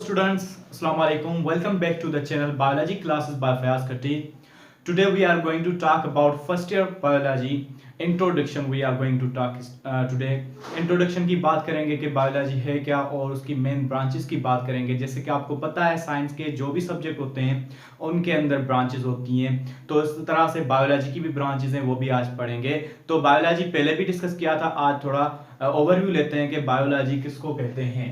students, Assalamu alaikum. Welcome back to the channel Biology Classes by Fayaz Khatti. Today we are going to talk about first year biology introduction. We are going to talk today introduction की बात करेंगे कि biology है क्या और उसकी main branches की बात करेंगे। जैसे कि आपको पता है साइंस के जो भी सब्जेक्ट होते हैं उनके अंदर ब्रांचेस होती हैं, तो इस तरह से बायोलॉजी की भी ब्रांचेस हैं, वो भी आज पढ़ेंगे। तो बायोलॉजी पहले भी डिस्कस किया था, आज थोड़ा ओवरव्यू लेते हैं कि बायोलॉजी किसको कहते हैं।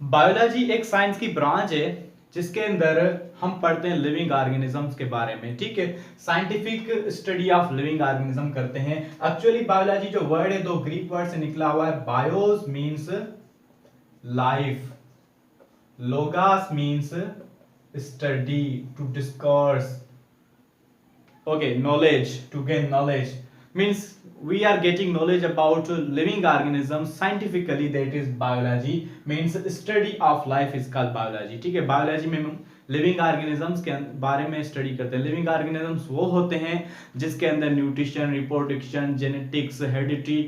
बायोलॉजी एक साइंस की ब्रांच है जिसके अंदर हम पढ़ते हैं लिविंग ऑर्गेनिजम्स के बारे में। ठीक है, scientific study of living organism करते हैं। एक्चुअली बायोलॉजी जो वर्ड है दो ग्रीक वर्ड से निकला हुआ है। Bios means life, logos means study, to discourse, okay, knowledge, to gain knowledge means we are getting knowledge about living organisms scientifically, that is biology means study of life is called biology। ठीक है, biology में हम living organisms के बारे में study करते हैं। Living organisms वो होते हैं जिसके अंदर nutrition, reproduction, genetics, heredity,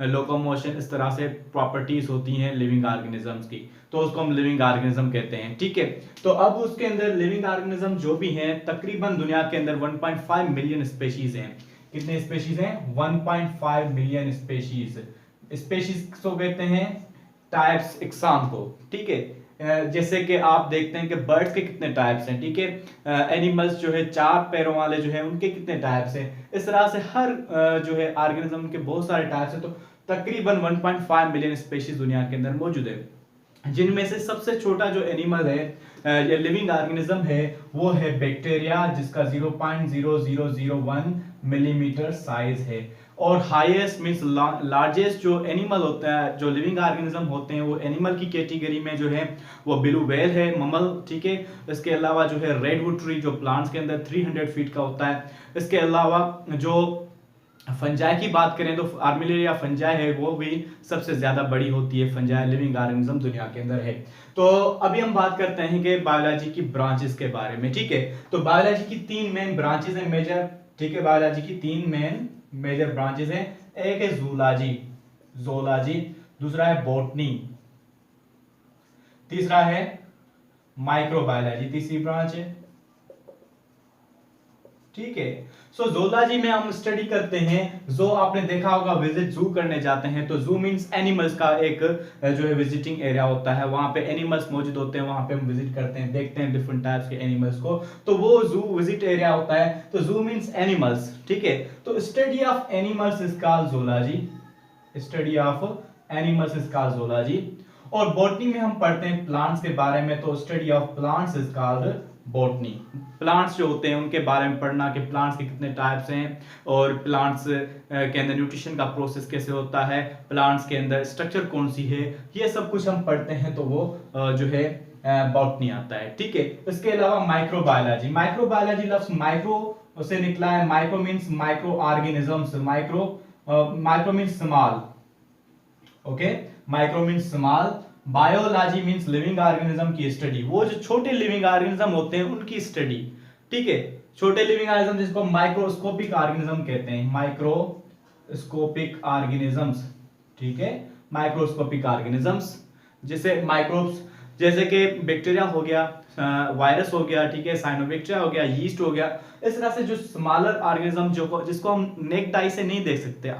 locomotion, इस तरह से प्रॉपर्टीज होती हैं लिविंग ऑर्गेनिजम्स की, तो उसको हम लिविंग ऑर्गेनिज्म कहते हैं। ठीक है, तो अब उसके अंदर लिविंग ऑर्गेनिज्म जो भी हैं तकरीबन दुनिया के अंदर 1.5 मिलियन स्पेशीज हैं। कितने स्पेशीज हैं? 1.5 मिलियन स्पेशीज। स्पेशीज को कहते हैं टाइप्स, एग्जाम को। ठीक है, जैसे कि आप देखते हैं कि बर्ड्स के कितने टाइप्स हैं। ठीक है, एनिमल्स जो है चार पैरों वाले जो है उनके कितने टाइप्स हैं। इस तरह से हर जो है ऑर्गेनिज्म के बहुत सारे टाइप्स हैं। तो तकरीबन 1.5 मिलियन स्पेशीज दुनिया के अंदर मौजूद है, जिनमें से सबसे छोटा जो एनिमल है या लिविंग ऑर्गेनिज्म है वो है बैक्टीरिया, जिसका 0.0001 मिलीमीटर साइज है। और हाईएस्ट मींस लार्जेस्ट जो एनिमल होता है, जो लिविंग ऑर्गेनिज्म होते हैं, वो एनिमल की कैटेगरी में जो है वो ब्लू व्हेल है, ममल। ठीक है, इसके अलावा जो है रेडवुड ट्री जो प्लांट्स के अंदर 300 फीट का होता है। इसके अलावा जो फंजाई की बात करें तो आर्मिलेरिया फंजाई है, वो भी सबसे ज्यादा बड़ी होती है फंजाई लिविंग ऑर्गेनिज्म दुनिया के अंदर है। तो अभी हम बात करते हैं कि बायोलॉजी की ब्रांचेस के बारे में। ठीक है, तो बायोलॉजी की तीन मेन ब्रांचेस हैं, मेजर। ठीक है, बायोलॉजी की तीन मेन मेजर ब्रांचेस हैं। एक है जूलॉजी, जोलॉजी, दूसरा है बॉटनी, तीसरा है माइक्रोबायोलॉजी, तीसरी ब्रांच है। ठीक है, सो जोलॉजी में हम स्टडी करते हैं, जो आपने देखा होगा विजिट जू करने जाते हैं, तो जू मींस एनिमल्स का एक जो है विजिटिंग एरिया होता है, वहां पे एनिमल्स मौजूद होते हैं, वहां पे हम विजिट करते हैं, देखते हैं डिफरेंट टाइप्स के एनिमल्स को, तो वो जू विजिट एरिया होता है। तो जू मींस एनिमल्स। ठीक है, तो study of animals is called zoology, study of animals is called zoology. और बॉटनी में हम पढ़ते हैं प्लांट्स के बारे में, तो study of plants is called botany. Plants जो होते हैं उनके बारे में पढ़ना कि प्लांट्स के कितने टाइप्स हैं और प्लांट्स के अंदर न्यूट्रिशन का प्रोसेस कैसे होता है, प्लांट्स के अंदर स्ट्रक्चर कौन सी है, ये सब कुछ हम पढ़ते हैं, तो वो जो है बॉटनी आता है। ठीक है, इसके अलावा माइक्रोबायोलॉजी, माइक्रोबायोलॉजी लफ्ज माइक्रो से निकला है। Micro means micro organisms, micro means small, okay, micro means small. Biology means living organism की स्टडी, वो जो छोटे लिविंग ऑर्गेनिज्म होते हैं उनकी स्टडी। ठीक है, छोटे लिविंग ऑर्गेनिज्म जिसको माइक्रोस्कोपिक ऑर्गेनिज्म कहते हैं, माइक्रोस्कोपिक ऑर्गेनिजम्स। ठीक है, माइक्रोस्कोपिक ऑर्गेनिजम्स जैसे माइक्रोब्स, जैसे कि बैक्टीरिया हो गया, वायरस हो गया, ठीक है, साइनोबैक्टीरिया हो गया, यीस्ट हो गया। इस तरह से जो स्मॉलर ऑर्गेनिज्म जिसको हम नेक्ड आई से नहीं देख सकते,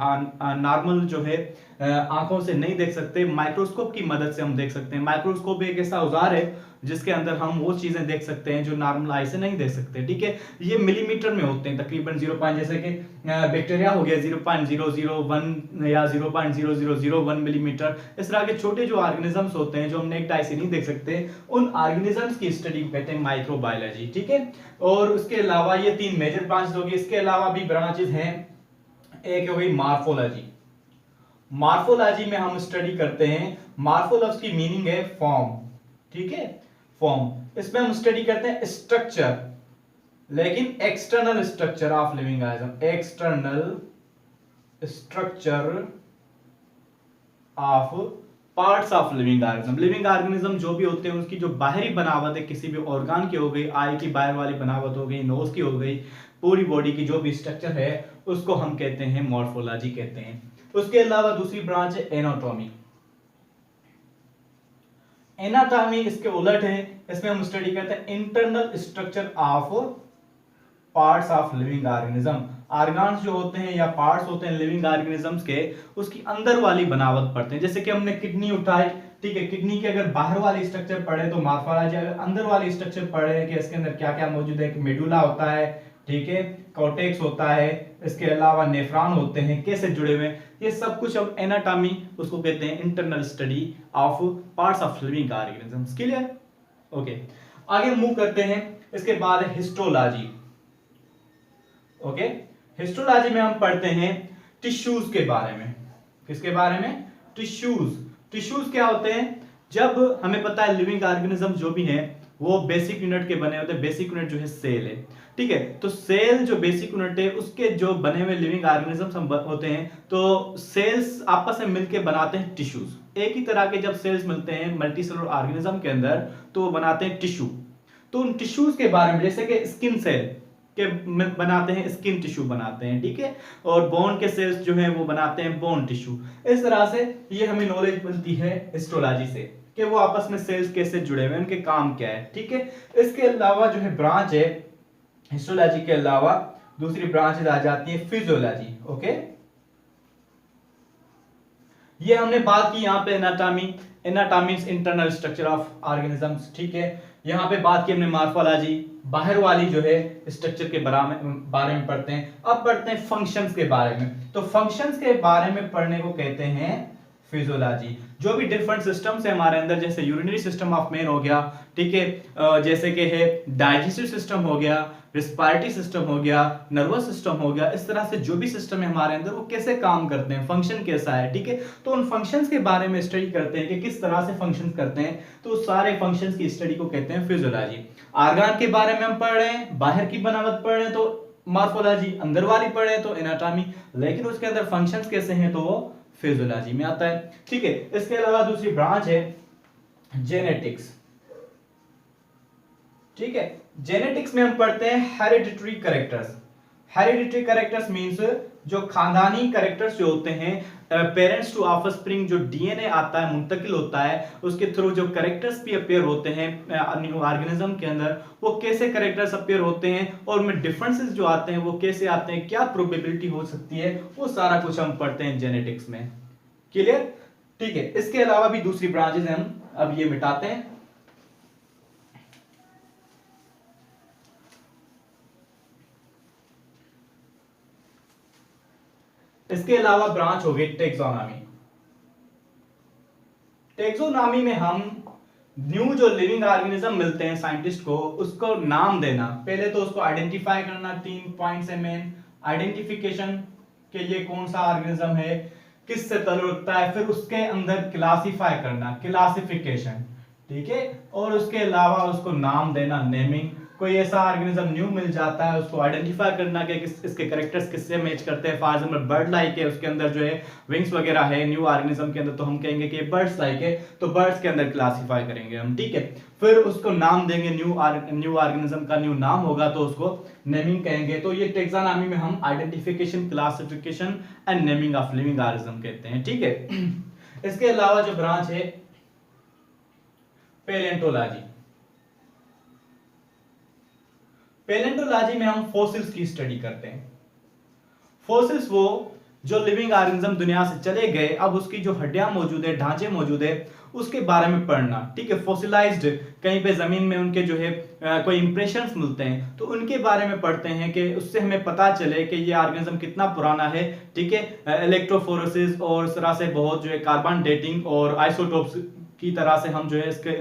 नॉर्मल जो है आंखों से नहीं देख सकते, माइक्रोस्कोप की मदद से हम देख सकते हैं। माइक्रोस्कोप एक ऐसा औजार है जिसके अंदर हम वो चीजें देख सकते हैं जो नॉर्मल आई से नहीं देख सकते। ठीक है, ये मिलीमीटर में होते हैं तकरीबन 0. जैसे कि बैक्टीरिया हो गया 0.001 या 0.0001 मिलीमीटर। इस तरह के छोटे जो ऑर्गेनिजम्स होते हैं जो हम नेक्ड आई से नहीं देख सकते, उन ऑर्गेनिजम्स की स्टडी कहते हैं माइक्रोबायोलॉजी। ठीक है, और उसके अलावा ये तीन मेजर ब्रांचेस होगी। इसके अलावा भी ब्रांचेस हैं, एक हो गई मार्फोलॉजी। मार्फोलॉजी में हम स्टडी करते हैं, मार्फोलॉजी की मीनिंग है फॉर्म। ठीक है, फॉर्म, इसमें हम स्टडी करते हैं स्ट्रक्चर, लेकिन external structure of living organism, external structure of parts of living organism. Living organism जो भी होते हैं उसकी जो बाहरी बनावट है, किसी भी ऑर्गन की हो गई, आई की बाहर वाली बनावट हो गई, नोज की हो गई, पूरी बॉडी की जो भी स्ट्रक्चर है उसको हम कहते हैं मॉर्फोलॉजी कहते हैं। उसके अलावा दूसरी ब्रांच है एनाटॉमी। एनाटॉमी इसके उलट है, इसमें हम स्टडी करते हैं internal structure of parts of living organism. Organs जो होते हैं या पार्ट्स होते हैं लिविंग ऑर्गेनिजम्स के, उसकी अंदर वाली बनावट पढ़ते हैं। जैसे कि हमने किडनी उठाई, ठीक है, किडनी के अगर बाहर वाली स्ट्रक्चर पढ़े तो मार्फोलॉजी, अगर अंदर वाली स्ट्रक्चर पढ़े कि इसके अंदर क्या क्या मौजूद है, कि मेडुला होता है, ठीक है, कॉर्टेक्स होता है, इसके अलावा नेफ्रॉन होते हैं, कैसे जुड़े हुए, ये सब कुछ हम एनाटॉमी उसको कहते हैं internal study of parts of living organisms. Clear? Okay, आगे मूव करते हैं। इसके बाद है हिस्टोलॉजी। ओके, हिस्टोलॉजी में हम पढ़ते हैं टिश्यूज के बारे में। किसके बारे में? टिश्यूज। टिश्यूज क्या होते हैं? जब हमें पता है लिविंग ऑर्गेनिज्म जो भी है वो बेसिक यूनिट के बने होते हैं। बेसिक यूनिट जो है सेल है, ठीक है। तो सेल जो बेसिक यूनिट है उसके जो बने हुए लिविंग ऑर्गेनिजम्स होते हैं, तो सेल्स आपस में मिलकर बनाते हैं टिश्यूज। एक ही तरह के जब सेल्स मिलते हैं मल्टीसेलुलर ऑर्गेनिज्म के अंदर तो वो बनाते हैं टिश्यू। तो उन टिश्यूज के बारे में, जैसे कि स्किन सेल के बनाते हैं स्किन टिश्यू बनाते हैं, ठीक है, और बोन के सेल्स जो है वो बनाते हैं बोन टिश्यू। इस तरह से ये हमें नॉलेज मिलती है हिस्टोलॉजी से कि वो आपस में सेल्स कैसे जुड़े हुए हैं, उनके काम क्या है, ठीक है। इसके अलावा जो है ब्रांच है हिस्टोलॉजी के अलावा दूसरी ब्रांच आ जाती है फिजियोलॉजी। ओके, ये हमने बात की यहाँ पे anatomy, anatomy internal structure of organisms, ठीक है। यहाँ पे बात की हमने मॉर्फोलॉजी, बाहर वाली जो है स्ट्रक्चर के बारे में पढ़ते हैं। अब पढ़ते हैं फंक्शंस के बारे में। तो फंक्शंस के बारे में पढ़ने को कहते हैं फिजियोलॉजी। जो भी डिफरेंट सिस्टम्स है हमारे अंदर, जैसे यूरिनरी सिस्टम ऑफ मैन हो गया, ठीक है, जैसे कि है डाइजेस्टिव सिस्टम हो गया, रिस्पायरेटरी सिस्टम हो गया, नर्वस सिस्टम हो गया, इस तरह से जो भी सिस्टम है हमारे अंदर वो कैसे काम करते हैं, फंक्शन कैसा है, ठीक है। तो उन फंक्शंस के बारे में स्टडी करते हैं कि किस तरह से फंक्शन करते हैं। तो सारे फंक्शंस की स्टडी को कहते हैं फिजियोलॉजी। ऑर्गन के बारे में हम पढ़ रहे हैं, बाहर की बनावट पढ़ रहे हैं तो मॉर्फोलॉजी, अंदर वाली पढ़ रहे हैं तो एनाटॉमी, लेकिन उसके अंदर फंक्शंस कैसे हैं तो वो फिजियोलॉजी में आता है, ठीक है। इसके अलावा दूसरी ब्रांच है जेनेटिक्स, ठीक है। जेनेटिक्स में हम पढ़ते हैं hereditary characters. Hereditary characters means जो खानदानी कैरेक्टर्स जो होते हैं, पेरेंट्स टू ऑफस्प्रिंग, जो डीएनए आता है मुंतकिल होता है, उसके थ्रू जो कैरेक्टर्स भी अपीयर होते हैं ऑर्गेनिज्म के अंदर, वो कैसे कैरेक्टर्स अपीयर होते हैं और उनमें डिफरेंसेस जो आते हैं वो कैसे आते हैं, क्या प्रोबेबिलिटी हो सकती है, वो सारा कुछ हम पढ़ते हैं जेनेटिक्स में। क्लियर? ठीक है। इसके अलावा भी दूसरी ब्रांचेस हैं, हम अब ये मिटाते हैं। इसके अलावा ब्रांच हो गई टेक्सोनॉमी। टेक्सोनॉमी में हम न्यू जो लिविंग ऑर्गेनिज्म मिलते हैं साइंटिस्ट को, उसको नाम देना। पहले तो उसको आइडेंटिफाई करना, 3 पॉइंट्स है मेन। आइडेंटिफिकेशन कि ये कौन सा ऑर्गेनिज्म है, किससे ताल्लुक रखता है, फिर उसके अंदर क्लासिफाई करना, क्लासिफिकेशन, ठीक है, और उसके अलावा उसको नाम देना, नेमिंग। कोई ऐसा ऑर्गेनिज्म न्यू मिल जाता है उसको आइडेंटिफाई करना कि इसके कैरेक्टर्स किससे मैच करते हैं। फॉर एग्जांपल बर्ड लाइक है, उसके अंदर जो है विंग्स वगैरह है न्यू ऑर्गेनिज्म के अंदर, तो हम कहेंगे कि बर्ड्स लाइक है, तो बर्ड्स के अंदर क्लासिफाई करेंगे हम, ठीक है। फिर उसको नाम देंगे, न्यू ऑर्गेनिज्म का न्यू नाम होगा तो उसको नेमिंग कहेंगे। तो ये टेक्सोनॉमी में हम identification, classification and naming of living organism कहते हैं, ठीक है। इसके अलावा जो ब्रांच है पैलेंटोलॉजी। पैलेंटोलॉजी में हम फॉसिल्स की स्टडी करते हैं। फॉसिल्स वो जो लिविंग ऑर्गेनिज्म दुनिया से चले गए, अब उसकी जो हड्डियां मौजूद है, ढांचे मौजूद है, उसके बारे में पढ़ना, ठीक है। फॉसिलाइज्ड, कहीं पे जमीन में उनके जो है कोई इंप्रेशंस मिलते हैं तो उनके बारे में पढ़ते हैं कि उससे हमें पता चले कि ये ऑर्गेनिज्म कितना पुराना है, ठीक है। इलेक्ट्रोफोरेसिस और इस तरह से बहुत जो है कार्बन डेटिंग और आइसोटोप्स की तरह से हम जो है इसके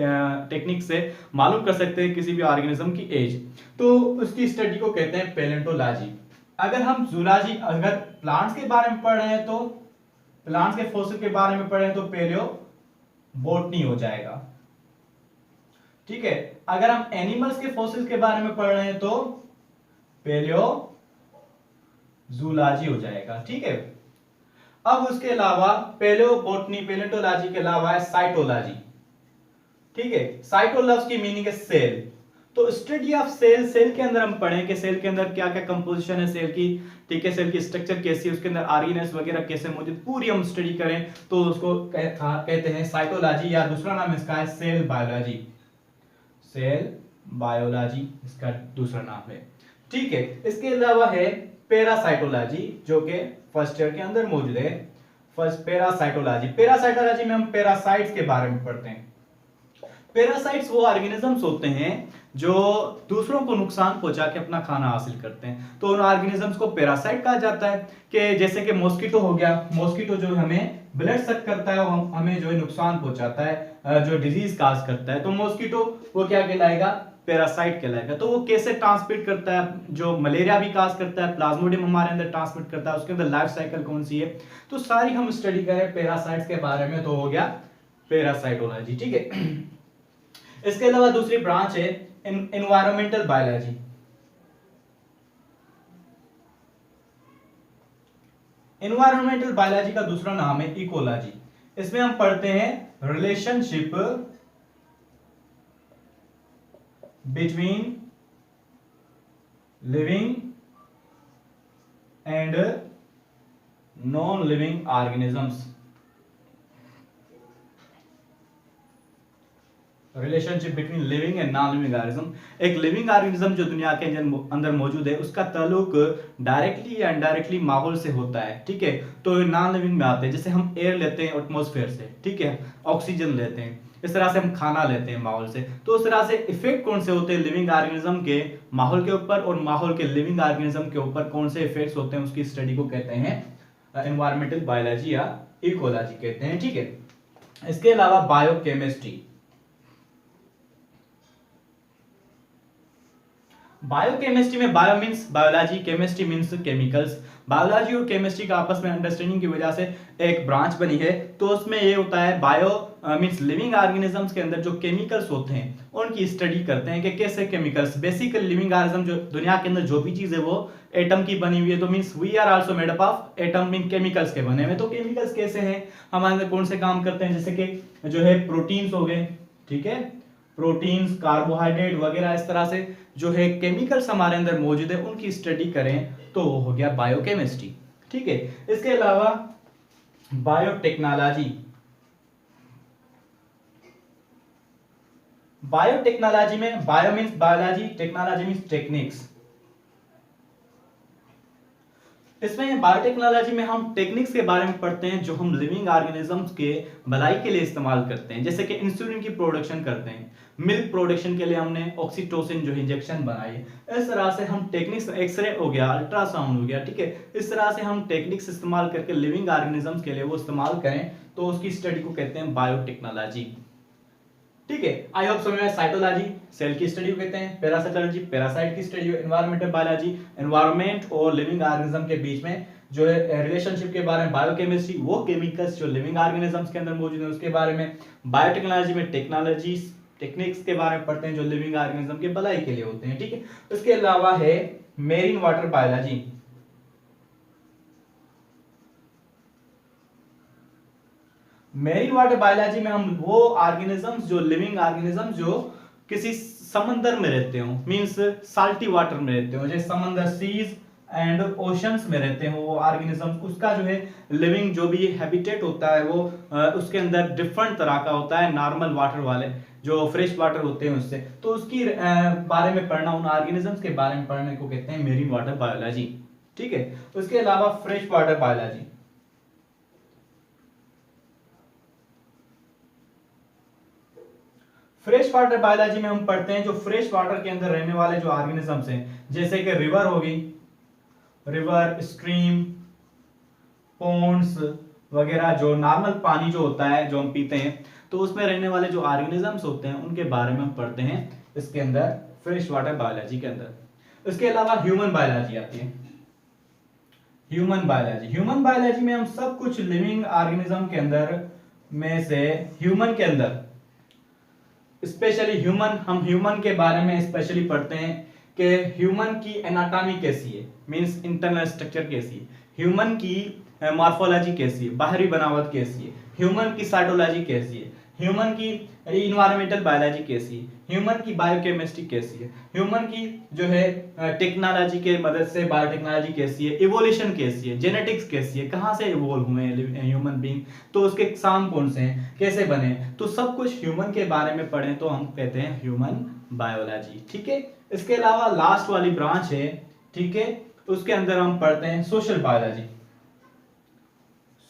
टेक्निक से मालूम कर सकते हैं किसी भी ऑर्गेनिज्म की एज। तो उसकी स्टडी को कहते हैं पैलेंटोलॉजी। अगर हम जूलॉजी, अगर प्लांट्स के बारे में पढ़ रहे हैं तो प्लांट्स के फॉसिल के बारे में पढ़ रहे हैं तो पैलियो बॉटनी हो जाएगा, ठीक है। अगर हम एनिमल्स के फॉसिल के बारे में पढ़ रहे हैं तो पैलियो जूलॉजी हो जाएगा, ठीक है। अब उसके अलावा पैलियो बॉटनी, पैलेंटोलॉजी के अलावा है साइटोलॉजी, ठीक है। साइटो लफ्ज की मीनिंग है सेल। तो स्टडी ऑफ सेल, सेल के अंदर हम पढ़ें कि सेल के अंदर क्या क्या कंपोजिशन है सेल की, ठीक है, सेल की स्ट्रक्चर कैसी है, उसके अंदर आरएनएस वगैरह कैसे मौजूद, पूरी हम स्टडी करें तो उसको कहते हैं साइटोलॉजी, या दूसरा नाम इसका है सेल बायोलॉजी। सेल बायोलॉजी इसका दूसरा नाम है, ठीक है। इसके अलावा है पैरासाइटोलॉजी, जो कि फर्स्ट ईयर के अंदर मौजूद है। फर्स्ट पैरासाइटोलॉजी, पैरासाइटोलॉजी में हम पैरासाइट्स के बारे में पढ़ते हैं। पैरासाइट्स वो ऑर्गेनिजम्स होते हैं जो दूसरों को नुकसान पहुंचा के अपना खाना हासिल करते हैं, तो उन ऑर्गेनिजम्स को पैरासाइट कहा जाता है। कि जैसे कि मॉस्किटो हो गया, मॉस्किटो जो हमें ब्लड सक करता है, वो हमें जो है नुकसान पहुंचाता है, जो डिजीज काज करता है, तो मॉस्किटो वो क्या कहलाएगा, पैरासाइट कहलाएगा। तो वो कैसे ट्रांसमिट करता है, जो मलेरिया भी काज करता है, प्लाज्मोडियम हमारे अंदर ट्रांसमिट करता है, उसके अंदर लाइफ साइकिल कौन सी है, तो सारी हम स्टडी करें पैरासाइट्स के बारे में, तो हो गया पैरासाइटोलॉजी, ठीक है। इसके अलावा दूसरी ब्रांच है एनवायरमेंटल बायोलॉजी। एनवायरमेंटल बायोलॉजी का दूसरा नाम है इकोलॉजी। इसमें हम पढ़ते हैं relationship between living and non living organisms. Relationship between living and non living organism. एक लिविंग ऑर्गेनिज्म जो दुनिया के अंदर मौजूद है, उसका ताल्लुक डायरेक्टली या इनडायरेक्टली माहौल से होता है, ठीक है। तो नॉन लिविंग में आते हैं, जैसे हम एयर लेते हैं एटमॉस्फेयर से, ठीक है, ऑक्सीजन लेते हैं, इस तरह से हम खाना लेते हैं माहौल से। तो उस तरह से इफेक्ट कौन से होते हैं लिविंग ऑर्गेनिज्म के माहौल के ऊपर, और माहौल के लिविंग ऑर्गेनिज्म के ऊपर कौन से इफेक्ट्स होते हैं, उसकी स्टडी को कहते हैं एनवायरमेंटल बायोलॉजी या इकोलॉजी कहते हैं, ठीक है। इसके अलावा बायोकेमिस्ट्री। बायोकेमिस्ट्री में bio means biology, chemistry means chemicals. Biology और केमिस्ट्री का आपस में अंडरस्टैंडिंग की वजह से एक ब्रांच बनी है, तो उसमें ये होता है बायो मींस लिविंग ऑर्गेनिजम्स के अंदर जो केमिकल्स होते हैं उनकी स्टडी करते हैं कि कैसे केमिकल्स, बेसिकली लिविंग ऑर्गेनिज्म जो दुनिया के अंदर जो भी चीज है वो एटम की बनी हुई है, तो means we are also made up of atom, mean chemicals के बने हुए। तो केमिकल्स कैसे हैं, हमारे अंदर कौन से काम करते हैं, जैसे कि जो है प्रोटीन्स हो गए, ठीक है, प्रोटीन्स, कार्बोहाइड्रेट वगैरह, इस तरह से जो है केमिकल्स हमारे अंदर मौजूद है, उनकी स्टडी करें तो वो हो गया बायोकेमिस्ट्री, ठीक है। इसके अलावा बायोटेक्नोलॉजी। बायोटेक्नोलॉजी में bio means biology, technology means techniques. इसमें बायोटेक्नोलॉजी में हम टेक्निक्स के बारे में पढ़ते हैं जो हम लिविंग ऑर्गेनिजम्स के भलाई के लिए इस्तेमाल करते हैं, जैसे कि इंसुलिन की प्रोडक्शन करते हैं, मिल्क प्रोडक्शन के लिए हमने ऑक्सीटोसिन जो इंजेक्शन बनाई है। इस तरह से हम टेक्निक्स, एक्सरे हो गया, अल्ट्रासाउंड हो गया, ठीक है, इस तरह से हम टेक्निक्स इस्तेमाल करके लिविंग ऑर्गेनिजम्स के लिए वो इस्तेमाल करें तो उसकी स्टडी को कहते हैं बायोटेक्नोलॉजी, ठीक है। आई होप समझ में। साइटोलॉजी सेल की स्टडी को कहते हैं, पैरासाइटोलॉजी पैरासाइट की स्टडी, एनवायरमेंटल बायोलॉजी एनवायरनमेंट और लिविंग ऑर्गेनिज्म के बीच में जो है रिलेशनशिप के बारे में, बायोकेमिस्ट्री वो केमिकल्स जो लिविंग ऑर्गेनिजम्स के अंदर मौजूद है उसके बारे में, बायोटेक्नोलॉजी में टेक्नोलॉजी टेक्निक्स के बारे में पढ़ते हैं जो लिविंग ऑर्गेनिज्म के भलाई के लिए होते हैं, ठीक है। उसके अलावा है marine water biology. Marine water biology में हम वो ऑर्गेनिजम्स जो लिविंग ऑर्गेनिजम्स जो किसी समंदर में रहते हो, मींस साल्टी वाटर में रहते हो, जैसे समंदर, सीज एंड ओशंस में रहते हो वो ऑर्गेनिजम्स, उसका जो है लिविंग जो भी हैबिटेट होता है वो उसके अंदर डिफरेंट तरह का होता है नॉर्मल वाटर वाले जो फ्रेश वाटर होते हैं उससे, तो उसकी बारे में पढ़ना, उन ऑर्गेनिजम्स के बारे में पढ़ने को कहते हैं मेरीन वाटर बायोलॉजी, ठीक है। उसके अलावा fresh water biology. Fresh water biology में हम पढ़ते हैं जो फ्रेश वाटर के अंदर रहने वाले जो ऑर्गेनिजम्स हैं, जैसे कि रिवर होगी, रिवर, स्ट्रीम, पॉन्ड्स वगैरह, जो नॉर्मल पानी जो होता है जो हम पीते हैं, तो उसमें रहने वाले जो ऑर्गेनिजम्स होते हैं उनके बारे में हम पढ़ते हैं इसके अंदर फ्रेश वाटर बायोलॉजी के अंदर। इसके अलावा ह्यूमन बायोलॉजी आती है। ह्यूमन बायोलॉजी, ह्यूमन बायोलॉजी में हम सब कुछ लिविंग ऑर्गेनिज्म के अंदर में से ह्यूमन के अंदर स्पेशली ह्यूमन, हम ह्यूमन के बारे में स्पेशली पढ़ते हैं कि ह्यूमन की एनाटॉमी कैसी है, मींस इंटरनल स्ट्रक्चर कैसी है, ह्यूमन की मॉर्फोलॉजी कैसी है, बाहरी बनावट कैसी है, ह्यूमन की साइटोलॉजी कैसी है, ह्यूमन की इन्वायरमेंटल बायोलॉजी कैसी है, ह्यूमन की बायोकेमिस्ट्री कैसी है, ह्यूमन की जो है टेक्नोलॉजी के मदद से बायोटेक्नोलॉजी कैसी है, इवोल्यूशन कैसी है, जेनेटिक्स कैसी है, कहाँ से इवोल्व हुए हैं ह्यूमन बीइंग, तो उसके एग्जाम कौन से हैं, कैसे बने, तो सब कुछ ह्यूमन के बारे में पढ़ें तो हम कहते हैं ह्यूमन बायोलॉजी। ठीक है, इसके अलावा लास्ट वाली ब्रांच है, ठीक है, उसके अंदर हम पढ़ते हैं सोशल बायोलॉजी।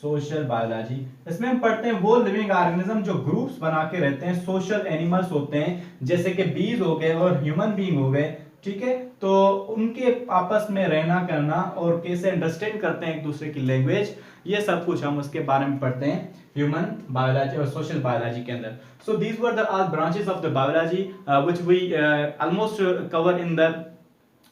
सोशल बायोलॉजी, इसमें हम पढ़ते हैं वो लिविंग ऑर्गेनिज्म जो ग्रुप्स बना के रहते हैं, सोशल एनिमल्स होते हैं जैसे कि बीज हो गए और ह्यूमन बीइंग हो गए। ठीक है, तो उनके आपस में रहना करना और कैसे अंडरस्टैंड करते हैं एक दूसरे की लैंग्वेज, ये सब कुछ हम उसके बारे में पढ़ते हैं ह्यूमन बायोलॉजी और सोशल बायोलॉजी के अंदर। So these were the all branches of the biology which we almost cover in the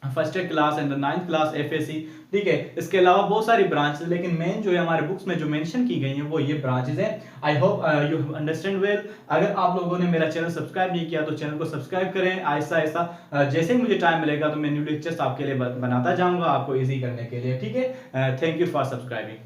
first class and the 9th class FSc. ठीक है, इसके अलावा बहुत सारी ब्रांचेस, लेकिन मेन जो है हमारे बुक्स में जो मेंशन की गई हैं वो ये ब्रांचेस हैं। I hope you understand well. अगर आप लोगों ने मेरा चैनल सब्सक्राइब नहीं किया तो चैनल को सब्सक्राइब करें। ऐसा ऐसा जैसे ही मुझे टाइम मिलेगा तो मैं न्यू लेक्चर्स आपके लिए बनाता जाऊंगा, आपको इजी करने के लिए। ठीक है, थैंक यू फॉर सब्सक्राइबिंग।